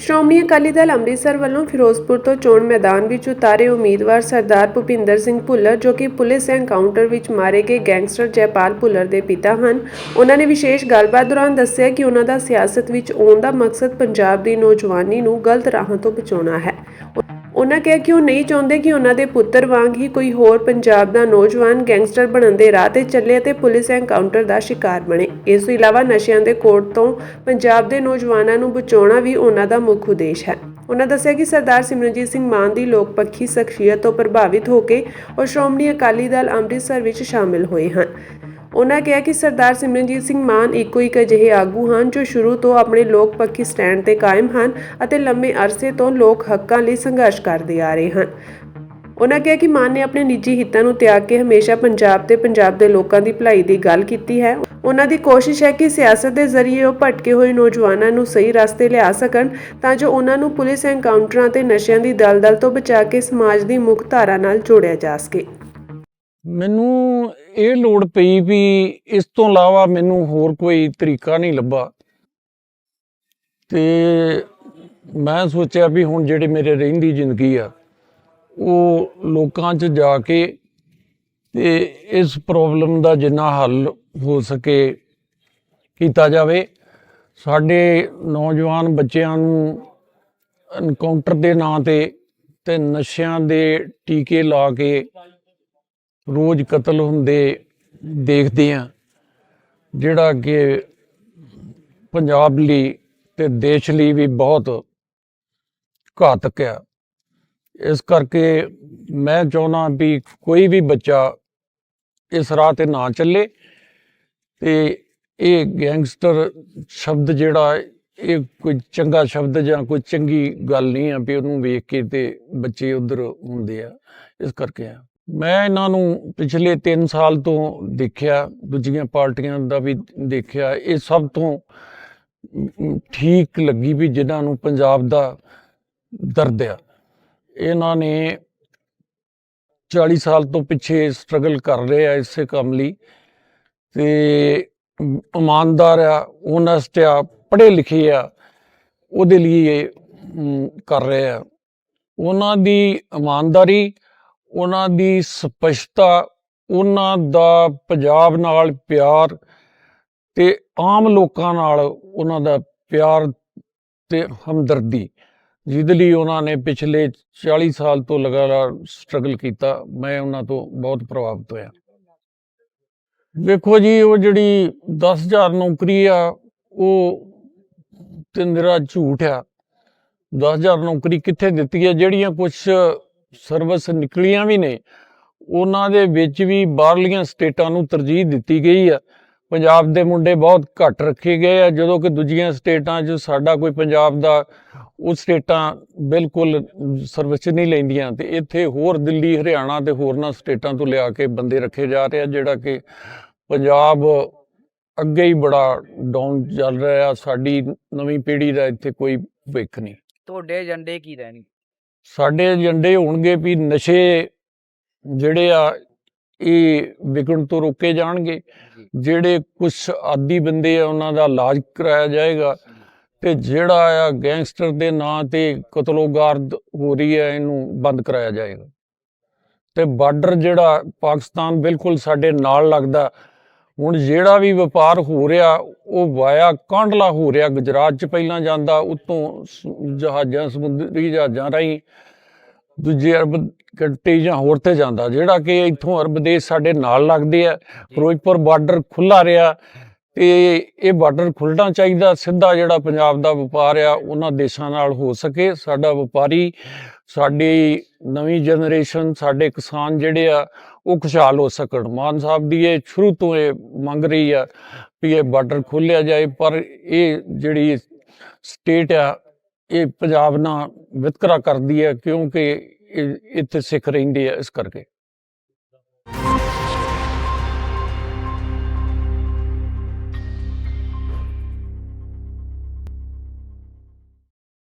ਸ਼੍ਰੋਮਣੀ ਅਕਾਲੀ ਦਲ ਅੰਮ੍ਰਿਤਸਰ ਵੱਲੋਂ ਫਿਰੋਜ਼ਪੁਰ ਤੋਂ ਚੋਣ ਮੈਦਾਨ ਵਿੱਚ ਉਤਾਰੇ ਉਮੀਦਵਾਰ ਸਰਦਾਰ ਭੁਪਿੰਦਰ ਸਿੰਘ ਭੁੱਲਰ ਜੋ ਕਿ ਪੁਲਿਸ ਐਨਕਾਊਂਟਰ ਵਿੱਚ ਮਾਰੇ ਗਏ ਗੈਂਗਸਟਰ ਜੈਪਾਲ ਭੁੱਲਰ ਦੇ ਪਿਤਾ ਹਨ। ਉਹਨਾਂ ਨੇ ਵਿਸ਼ੇਸ਼ ਗੱਲਬਾਤ ਦੌਰਾਨ ਦੱਸਿਆ ਕਿ ਉਹਨਾਂ ਦਾ ਸਿਆਸਤ ਵਿੱਚ ਆਉਣ ਦਾ ਮਕਸਦ ਪੰਜਾਬ ਦੀ ਨੌਜਵਾਨੀ ਨੂੰ ਗਲਤ ਰਾਹਾਂ ਤੋਂ ਬਚਾਉਣਾ ਹੈ। ਉਹਨਾਂ ਕਿਹਾ ਕਿ ਉਹ ਨਹੀਂ ਚਾਹੁੰਦੇ ਕਿ ਉਹਨਾਂ ਦੇ ਪੁੱਤਰ ਵਾਂਗ ਹੀ ਕੋਈ ਹੋਰ ਪੰਜਾਬ ਦਾ ਨੌਜਵਾਨ ਗੈਂਗਸਟਰ ਬਣਨ ਦੇ ਰਾਹ ਤੇ ਚੱਲੇ ਅਤੇ ਪੁਲਿਸ ਐਨਕਾਊਂਟਰ ਦਾ ਸ਼ਿਕਾਰ ਬਣੇ। ਇਸ ਤੋਂ ਇਲਾਵਾ ਨਸ਼ਿਆਂ ਦੇ ਕੋੜ ਤੋਂ ਪੰਜਾਬ ਦੇ ਨੌਜਵਾਨਾਂ ਨੂੰ ਬਚਾਉਣਾ ਵੀ ਉਹਨਾਂ ਦਾ ਮੁੱਖ ਉਦੇਸ਼ ਹੈ। ਉਹਨਾਂ ਦੱਸਿਆ ਕਿ ਸਰਦਾਰ ਸਿਮਰਨਜੀਤ ਸਿੰਘ ਮਾਨ ਦੀ ਲੋਕਪੱਖੀ ਸ਼ਖਸੀਅਤ ਤੋਂ ਪ੍ਰਭਾਵਿਤ ਹੋ ਕੇ ਉਹ ਸ਼੍ਰੋਮਣੀ ਅਕਾਲੀ ਦਲ ਅੰਮ੍ਰਿਤਸਰ ਵਿੱਚ ਸ਼ਾਮਿਲ ਹੋਏ ਹਨ। ਉਹਨਾਂ ਕਿਹਾ ਕਿ ਸਰਦਾਰ ਸਿਮਰਨਜੀਤ ਸਿੰਘ ਮਾਨ ਇੱਕ ਅਜਿਹੇ ਆਗੂ ਹਨ ਜੋ ਸ਼ੁਰੂ ਤੋਂ ਆਪਣੇ ਲੋਕਪੱਖੀ ਸਟੈਂਡ ਤੇ ਕਾਇਮ ਹਨ ਅਤੇ ਲੰਮੇ ਅਰਸੇ ਤੋਂ ਲੋਕ ਹੱਕਾਂ ਲਈ ਸੰਘਰਸ਼ ਕਰਦੇ ਆ ਰਹੇ ਹਨ। ਉਹਨਾਂ ਕਿਹਾ ਕਿ ਮਾਨ ਨੇ ਆਪਣੇ ਨਿੱਜੀ ਹਿੱਤਾਂ ਨੂੰ ਤਿਆਗ ਕੇ ਹਮੇਸ਼ਾ ਪੰਜਾਬ ਤੇ ਪੰਜਾਬ ਦੇ ਲੋਕਾਂ ਦੀ ਭਲਾਈ ਦੀ ਗੱਲ ਕੀਤੀ ਹੈ। ਉਹਨਾਂ ਦੀ ਕੋਸ਼ਿਸ਼ ਹੈ ਕਿ ਸਿਆਸਤ ਦੇ ਜ਼ਰੀਏ ਉਹ ਭਟਕੇ ਹੋਏ ਨੌਜਵਾਨਾਂ ਨੂੰ ਸਹੀ ਰਸਤੇ ਲਿਆ ਸਕਣ ਤਾਂ ਜੋ ਉਹਨਾਂ ਨੂੰ ਪੁਲਿਸ ਐਨਕਾਊਂਟਰਾਂ ਤੇ ਨਸ਼ਿਆਂ ਦੀ ਦਲਦਲ ਤੋਂ ਬਚਾ ਕੇ ਸਮਾਜ ਦੀ ਮੁੱਖ ਧਾਰਾ ਨਾਲ ਜੋੜਿਆ ਜਾ ਸਕੇ। ਮੈਨੂੰ ਇਹ ਲੋੜ ਪਈ ਵੀ ਇਸ ਤੋਂ ਇਲਾਵਾ ਮੈਨੂੰ ਹੋਰ ਕੋਈ ਤਰੀਕਾ ਨਹੀਂ ਲੱਭਾ ਤੇ ਮੈਂ ਸੋਚਿਆ ਵੀ ਹੁਣ ਜਿਹੜੇ ਮੇਰੇ ਰਹਿੰਦੀ ਜ਼ਿੰਦਗੀ ਆ ਉਹ ਲੋਕਾਂ 'ਚ ਜਾ ਕੇ ਤੇ ਇਸ ਪ੍ਰੋਬਲਮ ਦਾ ਜਿੰਨਾ ਹੱਲ ਹੋ ਸਕੇ ਕੀਤਾ ਜਾਵੇ। ਸਾਡੇ ਨੌਜਵਾਨ ਬੱਚਿਆਂ ਨੂੰ ਐਨਕਾਊਂਟਰ ਦੇ ਨਾਂ ਤੇ ਨਸ਼ਿਆਂ ਦੇ ਟੀਕੇ ਲਾ ਕੇ ਰੋਜ਼ ਕਤਲ ਹੁੰਦੇ ਦੇਖਦੇ ਹਾਂ, ਜਿਹੜਾ ਕਿ ਪੰਜਾਬ ਲਈ ਤੇ ਦੇਸ਼ ਲਈ ਵੀ ਬਹੁਤ ਘਾਤਕ ਆ। ਇਸ ਕਰਕੇ ਮੈਂ ਚਾਹੁੰਦਾ ਵੀ ਕੋਈ ਵੀ ਬੱਚਾ ਇਸ ਰਾਹ ਤੇ ਨਾ ਚੱਲੇ ਤੇ ਇਹ ਗੈਂਗਸਟਰ ਸ਼ਬਦ ਜਿਹੜਾ ਇਹ ਕੋਈ ਚੰਗਾ ਸ਼ਬਦ ਜਾਂ ਕੋਈ ਚੰਗੀ ਗੱਲ ਨਹੀਂ ਆ ਵੀ ਉਹਨੂੰ ਵੇਖ ਕੇ ਤੇ ਬੱਚੇ ਉਧਰ ਹੁੰਦੇ ਆ। ਇਸ ਕਰਕੇ ਮੈਂ ਇਹਨਾਂ ਨੂੰ ਪਿਛਲੇ 3 ਸਾਲ ਤੋਂ ਦੇਖਿਆ, ਦੂਜੀਆਂ ਪਾਰਟੀਆਂ ਦਾ ਵੀ ਦੇਖਿਆ। ਇਹ ਸਭ ਤੋਂ ਠੀਕ ਲੱਗੀ ਵੀ ਜਿਨ੍ਹਾਂ ਨੂੰ ਪੰਜਾਬ ਦਾ ਦਰਦ ਆ। ਇਹਨਾਂ ਨੇ 40 ਸਾਲ ਤੋਂ ਪਿੱਛੇ ਸਟਰਗਲ ਕਰ ਰਹੇ ਆ ਇਸੇ ਕੰਮ ਲਈ ਤੇ ਇਮਾਨਦਾਰ ਆ, ਓਨੈਸਟ ਆ, ਪੜ੍ਹੇ ਲਿਖੇ ਆ, ਉਹਦੇ ਲਈ ਇਹ ਕਰ ਰਹੇ ਆ। ਉਹਨਾਂ ਦੀ ਇਮਾਨਦਾਰੀ, ਉਹਨਾਂ ਦੀ ਸਪਸ਼ਟਤਾ, ਉਹਨਾਂ ਦਾ ਪੰਜਾਬ ਨਾਲ ਪਿਆਰ ਤੇ ਆਮ ਲੋਕਾਂ ਨਾਲ ਉਹਨਾਂ ਦਾ ਪਿਆਰ ਤੇ ਹਮਦਰਦੀ, ਜਿਹਦੇ ਲਈ ਉਹਨਾਂ ਨੇ ਪਿਛਲੇ 40 ਸਾਲ ਤੋਂ ਲਗਾਤਾਰ ਸਟਰਗਲ ਕੀਤਾ, ਮੈਂ ਉਹਨਾਂ ਤੋਂ ਬਹੁਤ ਪ੍ਰਭਾਵਿਤ ਹੋਇਆ। ਵੇਖੋ ਜੀ, ਉਹ ਜਿਹੜੀ 10,000 ਨੌਕਰੀ ਆ ਉਹ ਤੇ ਨਿਰਾ ਝੂਠ ਆ। 10,000 ਨੌਕਰੀ ਕਿੱਥੇ ਦਿੱਤੀ ਹੈ? ਜਿਹੜੀਆਂ ਕੁਛ ਸਰਵਿਸ ਨਿਕਲੀਆਂ ਵੀ ਨੇ ਉਹਨਾਂ ਦੇ ਵਿੱਚ ਵੀ ਬਾਹਰਲੀਆਂ ਸਟੇਟਾਂ ਨੂੰ ਤਰਜੀਹ ਦਿੱਤੀ ਗਈ ਆ। ਪੰਜਾਬ ਦੇ ਮੁੰਡੇ ਬਹੁਤ ਘੱਟ ਰੱਖੇ ਗਏ ਆ, ਜਦੋਂ ਕਿ ਦੂਜੀਆਂ ਸਟੇਟਾਂ 'ਚ ਸਾਡਾ ਕੋਈ ਪੰਜਾਬ ਦਾ ਉਹ ਸਟੇਟਾਂ ਬਿਲਕੁਲ ਸਰਵਿਸ ਨਹੀਂ ਲੈਂਦੀਆਂ ਤੇ ਇੱਥੇ ਹੋਰ ਦਿੱਲੀ, ਹਰਿਆਣਾ ਤੇ ਹੋਰਨਾਂ ਸਟੇਟਾਂ ਤੋਂ ਲਿਆ ਕੇ ਬੰਦੇ ਰੱਖੇ ਜਾ ਰਹੇ ਆ, ਜਿਹੜਾ ਕਿ ਪੰਜਾਬ ਅੱਗੇ ਹੀ ਬੜਾ ਡਾਊਨ ਚੱਲ ਰਿਹਾ। ਸਾਡੀ ਨਵੀਂ ਪੀੜ੍ਹੀ ਦਾ ਇੱਥੇ ਕੋਈ ਭਵਿੱਖ ਨਹੀਂ। ਤੁਹਾਡੇ ਏਜੰਡੇ ਕੀ ਰਹਿਣਗੇ? ਸਾਡੇ ਏਜੰਡੇ ਹੋਣਗੇ ਵੀ ਨਸ਼ੇ ਜਿਹੜੇ ਆ ਇਹ ਵਿਕਣ ਤੋਂ ਰੋਕੇ ਜਾਣਗੇ, ਜਿਹੜੇ ਕੁਛ ਆਦੀ ਬੰਦੇ ਆ ਉਹਨਾਂ ਦਾ ਇਲਾਜ ਕਰਾਇਆ ਜਾਏਗਾ ਤੇ ਜਿਹੜਾ ਆ ਗੈਂਗਸਟਰ ਦੇ ਨਾਂ ਤੇ ਕਤਲੋਗਾਰਦ ਹੋ ਰਹੀ ਹੈ ਇਹਨੂੰ ਬੰਦ ਕਰਾਇਆ ਜਾਏਗਾ। ਤੇ ਬਾਰਡਰ ਜਿਹੜਾ ਪਾਕਿਸਤਾਨ ਬਿਲਕੁਲ ਸਾਡੇ ਨਾਲ ਲੱਗਦਾ, ਹੁਣ ਜਿਹੜਾ ਵੀ ਵਪਾਰ ਹੋ ਰਿਹਾ ਉਹ ਵਾਇਆ ਕਾਂਡਲਾ ਹੋ ਰਿਹਾ। ਗੁਜਰਾਤ 'ਚ ਪਹਿਲਾਂ ਜਾਂਦਾ, ਉੱਤੋਂ ਜਹਾਜ਼ਾਂ, ਸਮੁੰਦਰੀ ਜਹਾਜ਼ਾਂ ਰਾਹੀਂ ਦੂਜੇ ਅਰਬ ਕੰਟਰੀ ਜਾਂ ਹੋਰ ਤੇ ਜਾਂਦਾ, ਜਿਹੜਾ ਕਿ ਇੱਥੋਂ ਅਰਬ ਦੇਸ਼ ਸਾਡੇ ਨਾਲ ਲੱਗਦੇ ਆ। ਫਿਰੋਜ਼ਪੁਰ ਬਾਰਡਰ ਖੁੱਲ੍ਹਾ ਰਿਹਾ ਤੇ ਇਹ ਬਾਰਡਰ ਖੁੱਲ੍ਹਣਾ ਚਾਹੀਦਾ। ਸਿੱਧਾ ਜਿਹੜਾ ਪੰਜਾਬ ਦਾ ਵਪਾਰ ਆ ਉਹਨਾਂ ਦੇਸ਼ਾਂ ਨਾਲ ਹੋ ਸਕੇ। ਸਾਡਾ ਵਪਾਰੀ, ਸਾਡੀ ਨਵੀਂ ਜਨਰੇਸ਼ਨ, ਸਾਡੇ ਕਿਸਾਨ ਜਿਹੜੇ ਆ ਉਹ ਖੁਸ਼ਹਾਲ ਹੋ ਸਕਣ। ਮਾਨ ਸਾਹਿਬ ਦੀ ਇਹ ਸ਼ੁਰੂ ਤੋਂ ਇਹ ਮੰਗ ਰਹੀ ਆ ਵੀ ਇਹ ਬਾਰਡਰ ਖੋਲ੍ਹਿਆ ਜਾਏ, ਪਰ ਇਹ ਜਿਹੜੀ ਸਟੇਟ ਆ ਇਹ ਪੰਜਾਬ ਨਾਲ ਵਿਤਕਰਾ ਕਰਦੀ ਹੈ ਕਿਉਂਕਿ ਇੱਥੇ ਸਿੱਖ ਰਹਿੰਦੇ ਆ, ਇਸ ਕਰਕੇ।